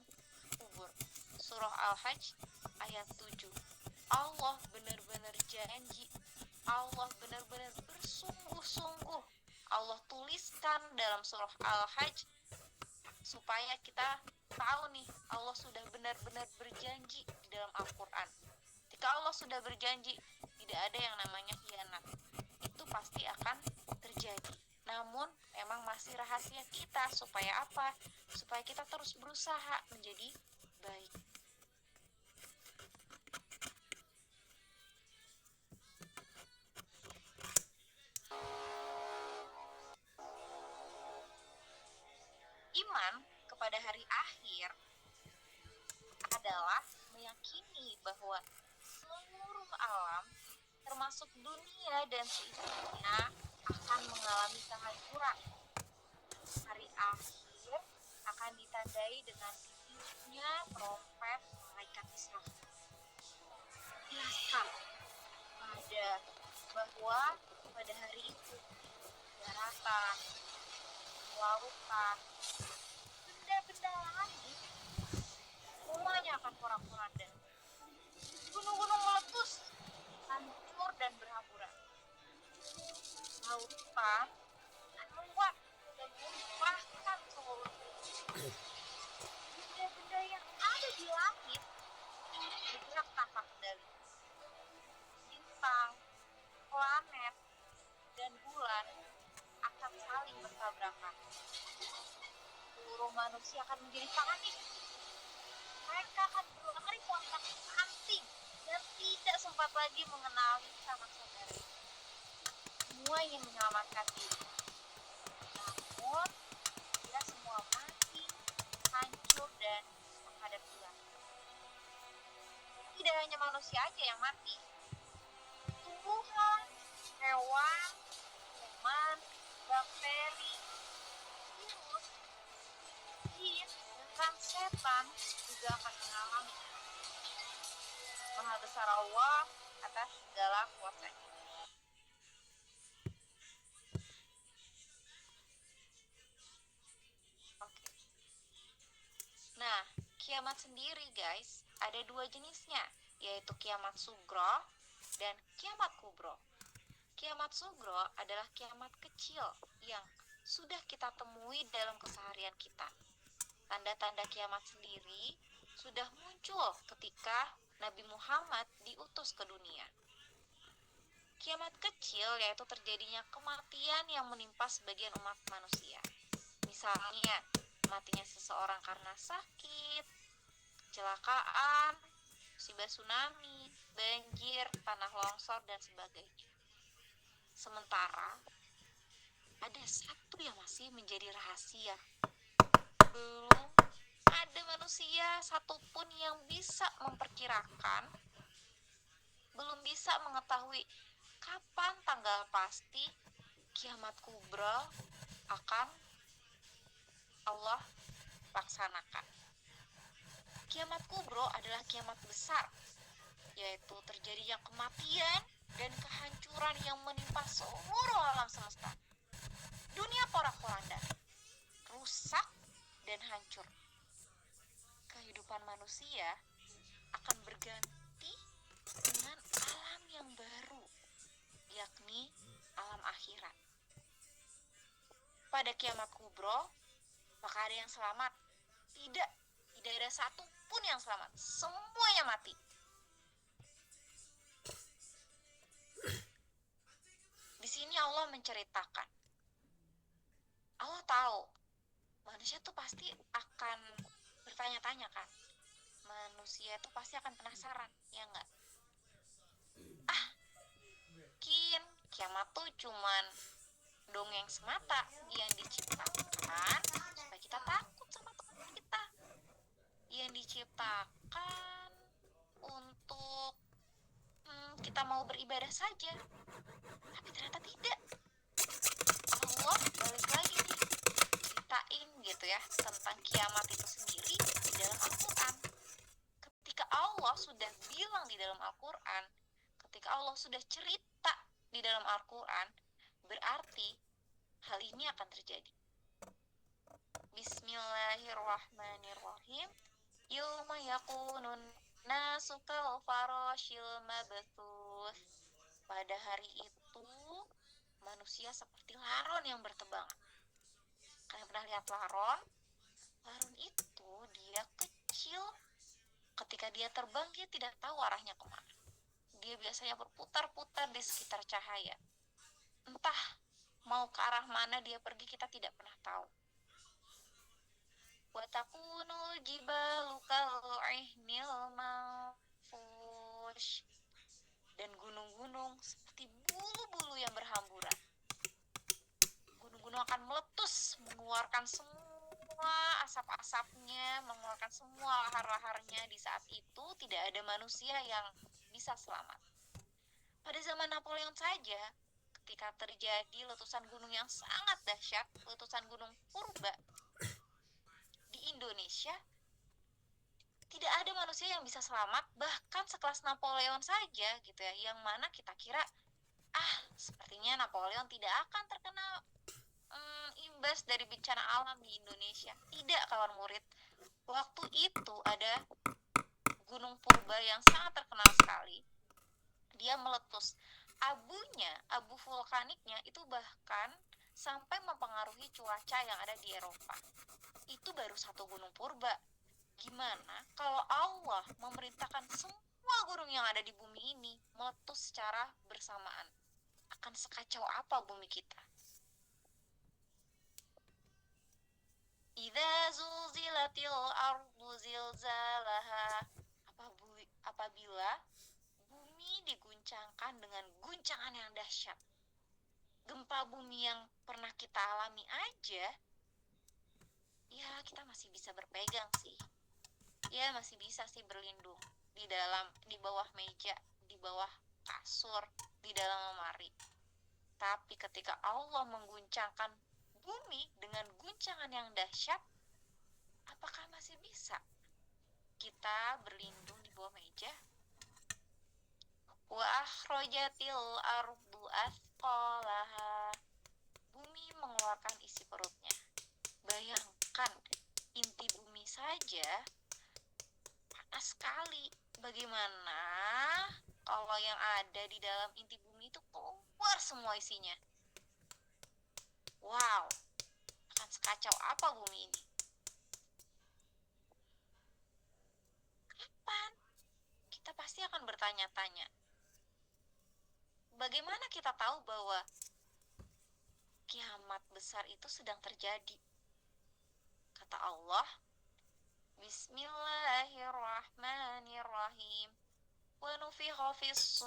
kubur. Surah Al-Hajj ayat 7. Allah benar-benar janji, Allah benar-benar bersungguh-sungguh. Allah tuliskan dalam surah Al-Hajj supaya kita tahu nih, Allah sudah benar-benar berjanji di dalam Al-Quran. Jika Allah sudah berjanji, tidak ada yang namanya khianat. Itu pasti akan terjadi. Namun memang masih rahasia kita. Supaya apa? Supaya kita terus berusaha menjadi baik. Iman kepada hari akhir adalah meyakini bahwa seluruh alam, termasuk dunia dan seisinya, akan mengalami kehancuran. Hari akhir akan ditandai dengan tiupnya trompet malaikat Israfil. Jelaskan bahwa pada hari itu daratan, lautan, benda-benda langit semuanya akan porak-poranda. Gunung-gunung meletus, hancur dan berhamburan. Lautan meluap dan menumpahkan seluruh benda-benda yang ada di langit bergerak tanpa kendali. Bintang, planet, dan bulan akan saling bertabrakan. Seluruh manusia akan menjadi panik. Mereka akan berlari pontang-panting dan tidak sempat lagi mengenali sanak saudara. Semua ingin menyelamatkan diri. Namun, tidak semua mati, hancur, dan menghadap Tuhan. Tidak hanya manusia aja yang mati. Tumbuhan, hewan, kuman, bakteri, virus, jin, bahkan setan juga akan mengalami. Maha besar Allah atas segala kuasanya. Oke. Nah, kiamat sendiri guys, ada dua jenisnya, yaitu kiamat sugro dan kiamat kubro. Kiamat sugro adalah kiamat kecil yang sudah kita temui dalam keseharian kita. Tanda-tanda kiamat sendiri sudah muncul ketika Nabi Muhammad diutus ke dunia. Kiamat kecil yaitu terjadinya kematian yang menimpa sebagian umat manusia. Misalnya, matinya seseorang karena sakit, kecelakaan, musibah tsunami, banjir, tanah longsor, dan sebagainya. Sementara, ada satu yang masih menjadi rahasia. Belum ada manusia satupun yang bisa memperkirakan, belum bisa mengetahui kapan tanggal pasti kiamat kubra akan Allah laksanakan. Kiamat kubro adalah kiamat besar, yaitu terjadinya kematian dan kehancuran yang menimpa seluruh alam semesta. Dunia porak-poranda, rusak dan hancur. Kehidupan manusia akan berganti dengan alam yang baru, yakni alam akhirat. Pada kiamat kubro, maka ada yang selamat? Tidak ada satu pun yang selamat. Semuanya mati. Di sini Allah menceritakan. Allah tahu manusia tuh pasti akan bertanya-tanya kan. Manusia tuh pasti akan penasaran, ya enggak? Mungkin kiamat tuh cuman dongeng semata yang diciptakan supaya kita takut sama Tuhan kita, yang diciptakan untuk kita mau beribadah saja. Tapi ternyata tidak. Allah balik lagi nih ceritain gitu ya tentang kiamat itu sendiri di dalam Al-Quran. Ketika Allah sudah bilang di dalam Al-Quran, ketika Allah sudah cerita di dalam Al-Quran, berarti hal ini akan terjadi. Bismillahirrahmanirrahim. Yawma yakunun nasu kal farashil mabthuth. Pada hari itu manusia seperti laron yang bertebangan. Kalian pernah lihat laron? Laron itu dia kecil. Ketika dia terbang, dia tidak tahu arahnya kemana. Dia biasanya berputar-putar di sekitar cahaya. Entah mau ke arah mana dia pergi, kita tidak pernah tahu. Wa takunul jibalu kal'ihnil manfush. Dan gunung-gunung seperti bulu-bulu yang berhamburan. Gunung-gunung akan meletus, mengeluarkan semua semua asap-asapnya, mengeluarkan semua lahar-laharnya. Di saat itu tidak ada manusia yang bisa selamat. Pada zaman Napoleon saja, ketika terjadi letusan gunung yang sangat dahsyat, letusan gunung purba di Indonesia, tidak ada manusia yang bisa selamat, bahkan sekelas Napoleon saja gitu ya, yang mana kita kira sepertinya Napoleon tidak akan terkena imbas dari bencana alam di Indonesia. Tidak, kawan murid. Waktu itu ada gunung purba yang sangat terkenal sekali. Dia meletus. Abunya, abu vulkaniknya itu bahkan sampai mempengaruhi cuaca yang ada di Eropa. Itu baru satu gunung purba. Gimana kalau Allah memerintahkan semua gunung yang ada di bumi ini meletus secara bersamaan? Akan sekacau apa bumi kita? Idza zulzilatil ardu zilzalaha. Apabila bumi diguncangkan dengan guncangan yang dahsyat. Gempa bumi yang pernah kita alami aja, ya kita masih bisa berpegang sih. Ya masih bisa sih berlindung di bawah meja, di bawah kasur, di dalam lemari. Tapi ketika Allah mengguncangkan bumi dengan guncangan yang dahsyat, apakah masih bisa kita berlindung di bawah meja? Wa akhrajatil ardu athqalaha. Bumi mengeluarkan isi perutnya. Bayangkan, inti bumi saja panas sekali. Bagaimana kalau yang ada di dalam inti bumi itu keluar semua isinya? Wow, akan sekacau apa bumi ini? Kapan? Kita pasti akan bertanya-tanya. Bagaimana kita tahu bahwa kiamat besar itu sedang terjadi? Kata Allah, Bismillahirrahmanirrahim. Wa nufikha fis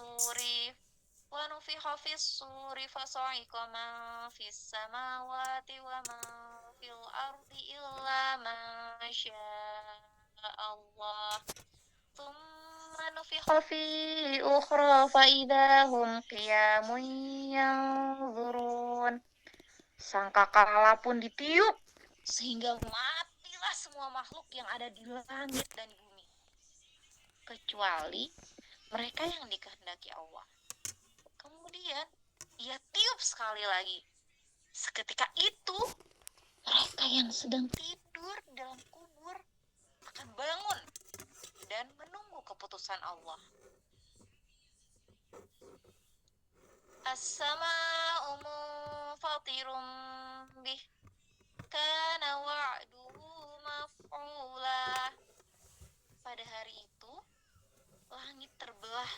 suri fasa'iqa man fis samawati wa man fil ardi illa ma syaa Allah. Tsumma nufikha fi ukhra fa idza hum qiyamun yanzurun. Sangkakala pun ditiup sehingga matilah semua makhluk yang ada di langit dan di bumi, kecuali mereka yang dikehendaki Allah. Kemudian ia tiup sekali lagi. Seketika itu mereka yang sedang tidur dalam kubur akan bangun dan menunggu keputusan Allah. As-sama'u munfatirum bih kana wa'duhu maf'ula. Pada hari itu langit terbelah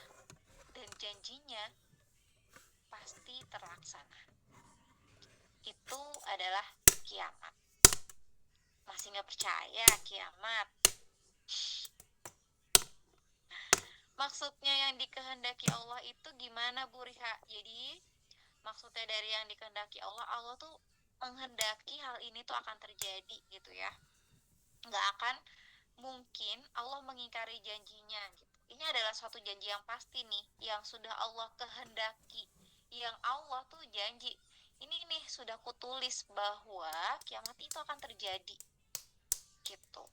dan janjinya pasti terlaksana. Itu adalah kiamat. Masih nggak percaya kiamat? Maksudnya yang dikehendaki Allah itu gimana, Bu Riha? Jadi maksudnya dari yang dikehendaki Allah, Allah tuh menghendaki hal ini tuh akan terjadi gitu ya. Nggak akan mungkin Allah mengingkari janjinya gitu. Ini adalah suatu janji yang pasti nih, yang sudah Allah kehendaki, yang Allah tuh janji. Ini nih sudah kutulis bahwa kiamat itu akan terjadi gitu.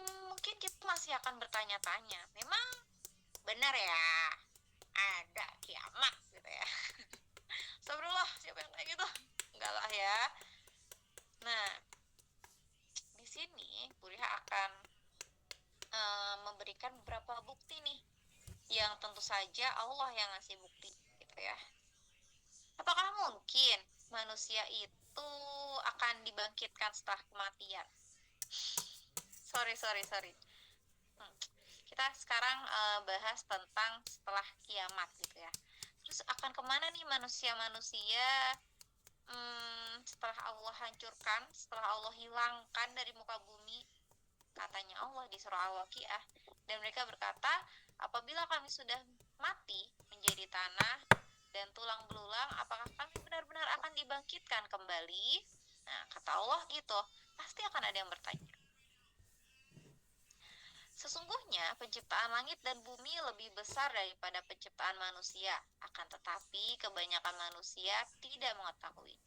Mungkin kita masih akan bertanya-tanya, memang benar ya ada kiamat gitu ya? Astagfirullah, siapa yang kayak gitu? Enggak lah ya. Nah, di sini Bu Riha akan memberikan beberapa bukti nih, yang tentu saja Allah yang ngasih bukti gitu ya. Apakah mungkin manusia itu akan dibangkitkan setelah kematian? Sorry. Kita sekarang bahas tentang setelah kiamat gitu ya. Terus akan kemana nih manusia-manusia setelah Allah hancurkan, setelah Allah hilangkan dari muka bumi? Katanya Allah di surah Al-Waqiah, dan mereka berkata, apabila kami sudah mati menjadi tanah dan tulang belulang, apakah kami benar-benar akan dibangkitkan kembali? Nah, kata Allah gitu. pasti akan ada yang bertanya. Sesungguhnya penciptaan langit dan bumi lebih besar daripada penciptaan manusia. Akan tetapi kebanyakan manusia tidak mengetahui.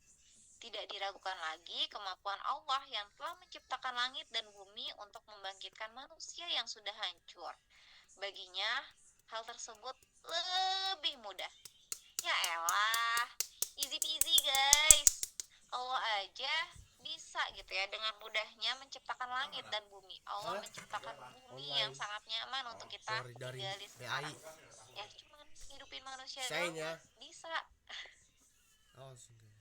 Tidak diragukan lagi kemampuan Allah yang telah menciptakan langit dan bumi untuk membangkitkan manusia yang sudah hancur. Baginya, hal tersebut lebih mudah. Ya elah, easy peasy guys. Allah aja bisa gitu ya dengan mudahnya menciptakan langit dan bumi. Allah menciptakan bumi yang sangat nyaman untuk kita Sorry, dari tinggali sekarang. BAI. Ya cuman hidupin manusia Shine doang ya. bisa. Oh, sudah.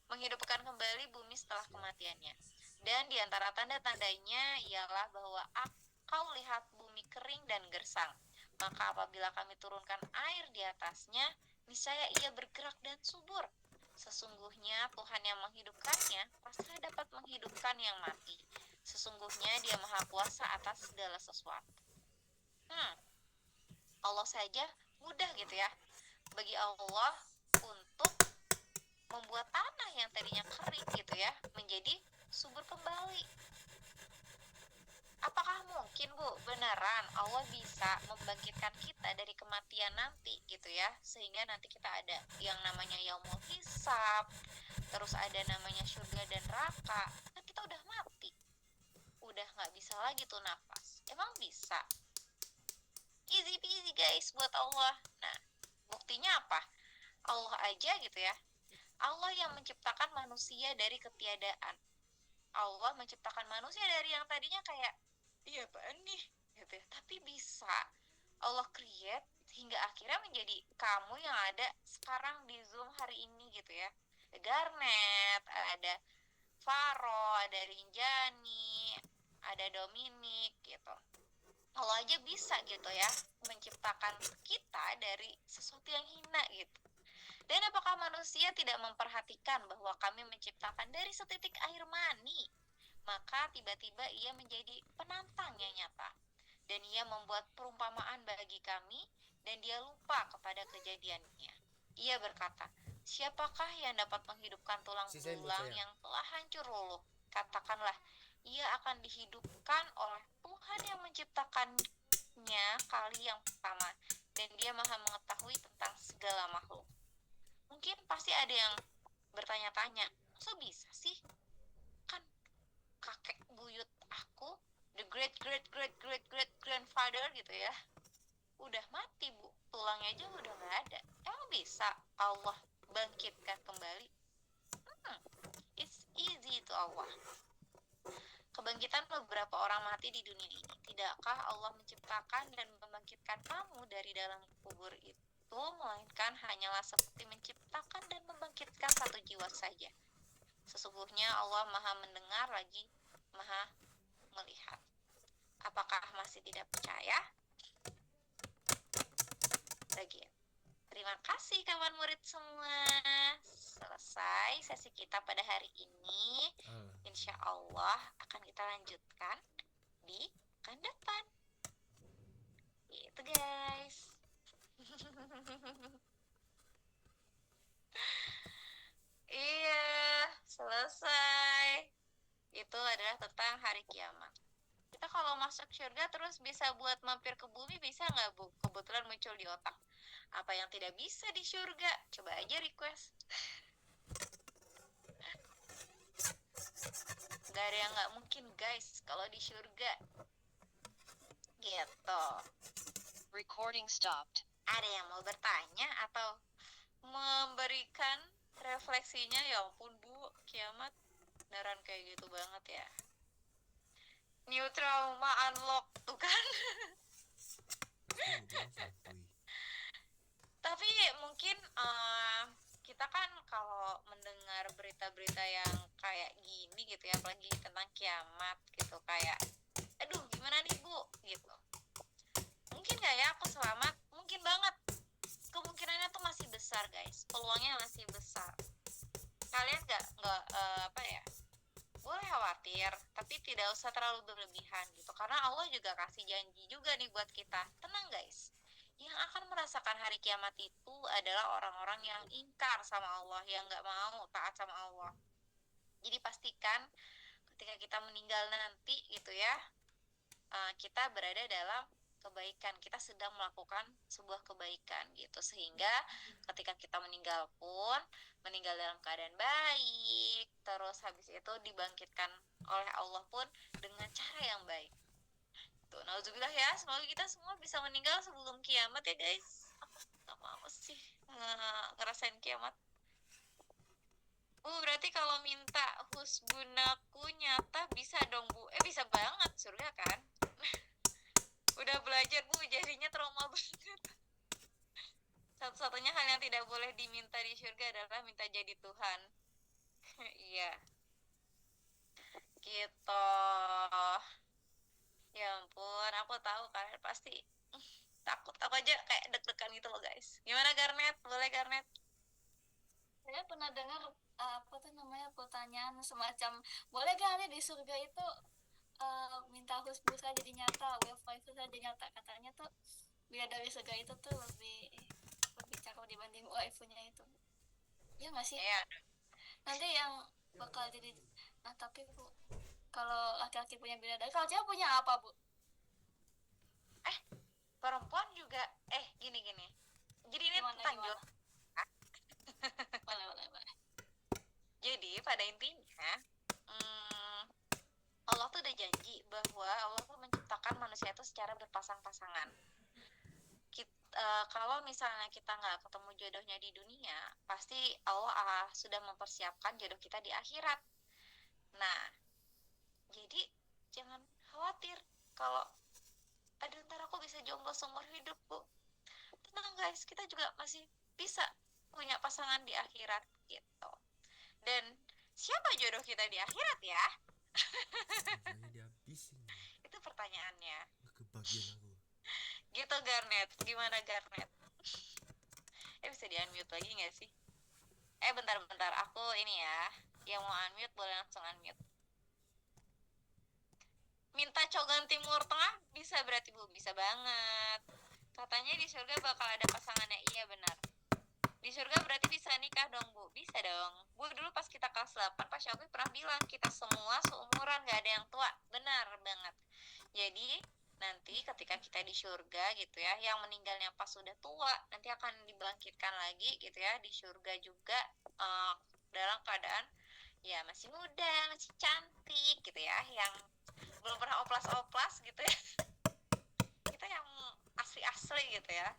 Menghidupkan kembali bumi setelah kematiannya. Dan di antara tanda-tandanya ialah bahwa kau lihat bumi kering dan gersang. Maka apabila kami turunkan air di atasnya, niscaya ia bergerak dan subur. Sesungguhnya Tuhan yang menghidupkannya pasti dapat menghidupkan yang mati. Sesungguhnya Dia Maha Kuasa atas segala sesuatu. Allah saja mudah gitu ya bagi Allah untuk membuat tanah yang tadinya kering gitu ya menjadi subur kembali. Apakah mungkin Bu, beneran Allah bisa membangkitkan kita dari kematian nanti gitu ya, sehingga nanti kita ada yang namanya yaumul hisab, terus ada namanya surga dan neraka. Kan kita udah mati, udah nggak bisa lagi tuh nafas. Emang bisa? Easy peasy guys buat Allah. Nah, buktinya apa? Allah aja gitu ya, Allah yang menciptakan manusia dari ketiadaan. Allah menciptakan manusia dari yang tadinya kayak iya apaan nih gitu ya. Tapi bisa Allah create hingga akhirnya menjadi kamu yang ada sekarang di Zoom hari ini gitu ya. Ada Garnet, ada Faro, ada Rinjani, ada Dominic gitu. Allah aja bisa gitu ya menciptakan kita dari sesuatu yang hina gitu. Dan apakah manusia tidak memperhatikan bahwa kami menciptakan dari setitik air mani? Maka tiba-tiba ia menjadi penantang yang nyata. Dan ia membuat perumpamaan bagi kami, dan dia lupa kepada kejadiannya. Ia berkata, siapakah yang dapat menghidupkan tulang belulang yang telah hancur luluh? Katakanlah, ia akan dihidupkan oleh Tuhan yang menciptakannya kali yang pertama. Dan dia maha mengetahui tentang segala makhluk. Mungkin pasti ada yang bertanya-tanya, so bisa sih? Kan kakek buyut aku, the great grandfather gitu ya, udah mati Bu, tulangnya aja udah gak ada. Emang bisa Allah bangkitkan kembali? It's easy to Allah. Kebangkitan beberapa orang mati di dunia ini, tidakkah Allah menciptakan dan membangkitkan kamu dari dalam kubur itu? Melainkan hanyalah seperti menciptakan dan membangkitkan satu jiwa saja. Sesungguhnya Allah maha mendengar lagi maha melihat. Apakah masih tidak percaya? Lagi. Terima kasih kawan murid semua. Selesai sesi kita pada hari ini. Insya Allah akan kita lanjutkan di pekan depan. Gitu guys. Iya, selesai. Itu adalah tentang hari kiamat. Kita kalau masuk surga terus bisa buat mampir ke bumi, bisa nggak Bu? Kebetulan muncul di otak. Apa yang tidak bisa di surga? Coba aja request. Gak ada yang nggak mungkin guys kalau di surga. Gitu. Recording stopped. Ada yang mau bertanya atau memberikan refleksinya? Ya ampun Bu, kiamat beneran kayak gitu banget ya. New trauma unlock tuh kan. Tapi mungkin kita kan kalau mendengar berita-berita yang kayak gini gitu ya, apalagi tentang kiamat gitu, kayak aduh gimana nih Bu gitu. Mungkin gak ya aku selamat? Mungkin banget. Kemungkinannya tuh masih besar guys, peluangnya masih besar. Kalian gak boleh khawatir, tapi tidak usah terlalu berlebihan gitu, karena Allah juga kasih janji juga nih buat kita. Tenang guys, yang akan merasakan hari kiamat itu adalah orang-orang yang ingkar sama Allah, yang gak mau taat sama Allah. Jadi pastikan ketika kita meninggal nanti gitu ya, kita berada dalam kebaikan, kita sedang melakukan sebuah kebaikan gitu, sehingga ketika kita meninggal pun meninggal dalam keadaan baik, terus habis itu dibangkitkan oleh Allah pun dengan cara yang baik. Tuh, nauzubillah ya, semoga kita semua bisa meninggal sebelum kiamat ya guys. Aku gak mau sih ngerasain kiamat. Berarti kalau minta husbunaku nyata bisa dong Bu. Bisa banget, surga kan. Udah belajar Bu, jadinya trauma banget. Satu-satunya hal yang tidak boleh diminta di surga adalah minta jadi Tuhan. Iya. Gitu. Ya ampun, aku tahu kalian pasti takut. Aku aja kayak deg-degan gitu loh guys. Gimana Garnet? Boleh Garnet? Saya pernah dengar apa tuh namanya pertanyaan semacam boleh gak nih di surga itu minta husbu saja jadi nyata, wifi itu saja nyata, katanya tuh biar dari surga itu tuh lebih cakep dibanding waifunya itu. Ya nggak sih? Iya. Nanti yang bakal jadi tapi Bu, kalau laki-laki punya bidadari, kalau cewek punya apa Bu? Perempuan juga gini. Jadi ini Gimana, lanjut. Boleh. Jadi pada intinya Allah tuh udah janji bahwa Allah tuh menciptakan manusia itu secara berpasang-pasangan. Kalau misalnya kita nggak ketemu jodohnya di dunia, pasti Allah sudah mempersiapkan jodoh kita di akhirat. Nah, jadi jangan khawatir kalau aduh ntar aku bisa jomblo seumur hidup Bu. Tenang guys, kita juga masih bisa punya pasangan di akhirat gitu. Dan siapa jodoh kita di akhirat ya? Makanya dihabisin. Itu pertanyaannya. Gak kebagian aku. Gitu Garnet, gimana Garnet? Bisa di-unmute lagi gak sih? Bentar, aku ini ya. Yang mau unmute boleh langsung unmute. Minta cogan timur tengah bisa berarti Bu, bisa banget. Katanya di surga bakal ada pasangannya, iya benar. Di surga berarti bisa nikah dong Bu, bisa dong. Bu dulu pas kita kelas 8, Pak Syauki pernah bilang kita semua seumuran, gak ada yang tua, benar banget. Jadi nanti ketika kita di surga gitu ya, yang meninggalnya pas sudah tua nanti akan dibangkitkan lagi gitu ya di surga juga, dalam keadaan ya masih muda, masih cantik gitu ya, yang belum pernah oplas-oplas gitu ya. Kita yang asli-asli gitu ya.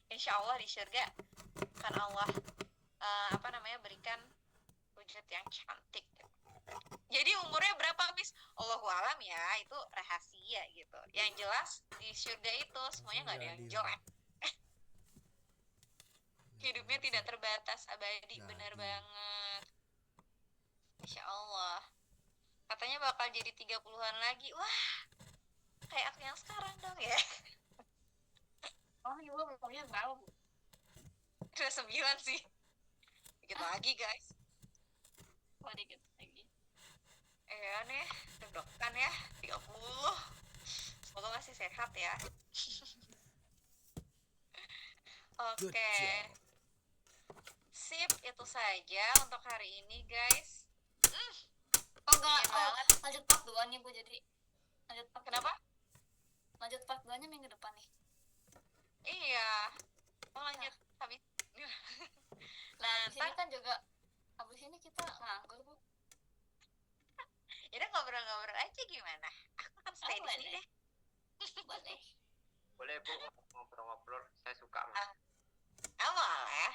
Insya Allah di surga kan Allah berikan wujud yang cantik gitu. Jadi umurnya berapa Miss? Allahu alam ya, itu rahasia gitu. Yang jelas di surga itu semuanya nggak ada yang jelek. Hidupnya tidak terbatas, abadi, benar banget. Insya Allah. Katanya bakal jadi 30-an lagi. Wah, kayak aku yang sekarang dong ya. Oh ibu maunya berapa Bu? Udah 9 sih. Dikit lagi guys. Dikit lagi. Nih, deg-degan ya, 30. Semoga masih sehat ya. Oke. Sip, itu saja untuk hari ini guys. Lanjut part 2 nih Bu, jadi lanjut part Kenapa? Lanjut part 2 nya minggu depan nih. Iya. Mau lanjut habis. Nah, di sini kan juga habis ini kita nganggur Bu. Ya udah ngobrol-ngobrol aja gimana? Aku akan stay di sini deh. Boleh. Boleh Bu, ngobrol-ngobrol, saya suka. Boleh.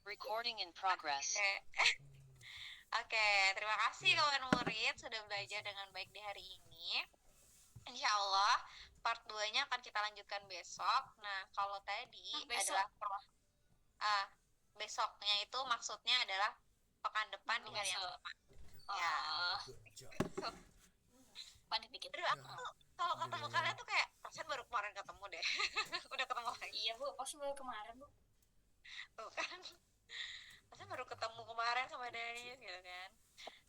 Recording in progress. Oke, terima kasih kawan murid sudah belajar dengan baik di hari ini. Insya Allah part 2-nya akan kita lanjutkan besok. Nah, kalau tadi besok adalah besoknya itu maksudnya adalah pekan depan di hari yang sama. Ya. Panik dikit. Aduh, aku tuh kalau ketemu kalian tuh kayak perasaan baru kemarin ketemu deh. Udah ketemu lagi. Iya Bu, pas baru kemarin Bu. Tuh kan. Perasaan baru ketemu kemarin sama Dennis gitu kan.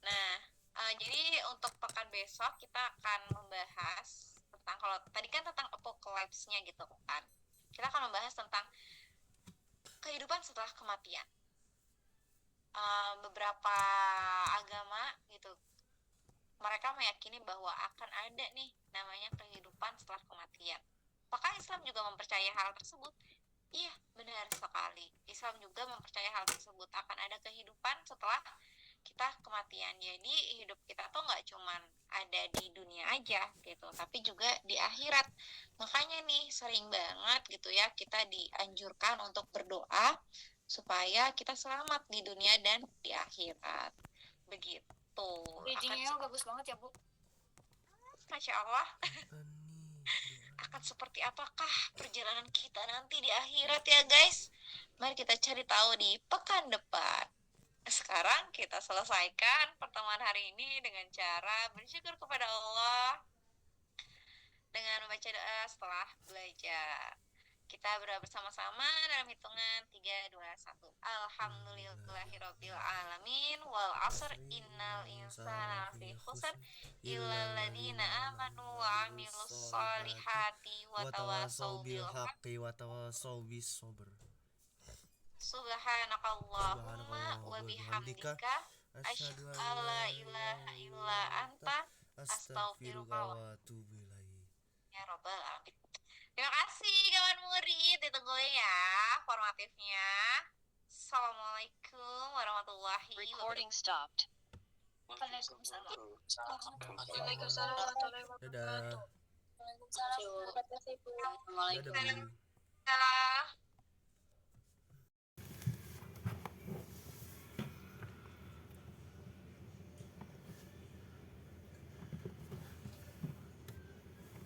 Nah, jadi untuk pekan besok kita akan membahas tentang, kalau tadi kan tentang apocalypse-nya gitu kan. Kita akan membahas tentang kehidupan setelah kematian. Beberapa agama gitu mereka meyakini bahwa akan ada nih namanya kehidupan setelah kematian. Apakah Islam juga mempercayai hal tersebut? Iya, benar sekali. Islam juga mempercayai hal tersebut, akan ada kehidupan setelah kita kematian. Jadi hidup kita tuh nggak cuman ada di dunia aja gitu, tapi juga di akhirat. Makanya nih sering banget gitu ya kita dianjurkan untuk berdoa supaya kita selamat di dunia dan di akhirat. Begitu. Bridgingnya bagus banget ya Bu. Masya Allah. Apa nih? Akan seperti apakah perjalanan kita nanti di akhirat ya guys? Mari kita cari tahu di pekan depan. Sekarang kita selesaikan pertemuan hari ini dengan cara bersyukur kepada Allah dengan membaca doa setelah belajar. Kita berdoa bersama-sama dalam hitungan 3, 2, 1. Alhamdulillahirabbil alamin wal asr innal insana lafi khusr illal ladzina amanu wa amilus solihati wa tawassaw bil haqqi wa tawassaw bis sabr. Subhanakallahumma wa bihamdika asyhadu an la ilaha illa anta astaghfiruka wa atubu ilaik. ya rabbal alamin. Terima kasih kawan murid, ditunggu ya formatifnya. Assalamualaikum warahmatullahi Recording wabarakatuh. stopped. Waalaikumsalam. Dadah. Dadah, Bu. Dadah.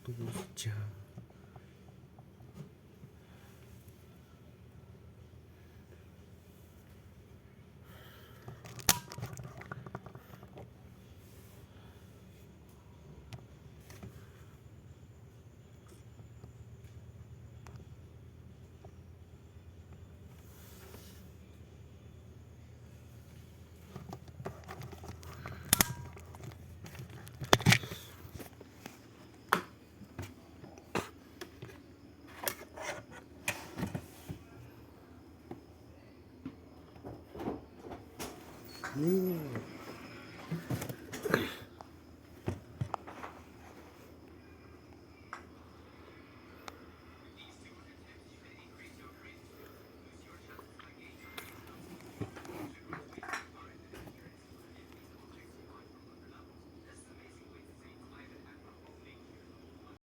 Tunggu saja. Nih.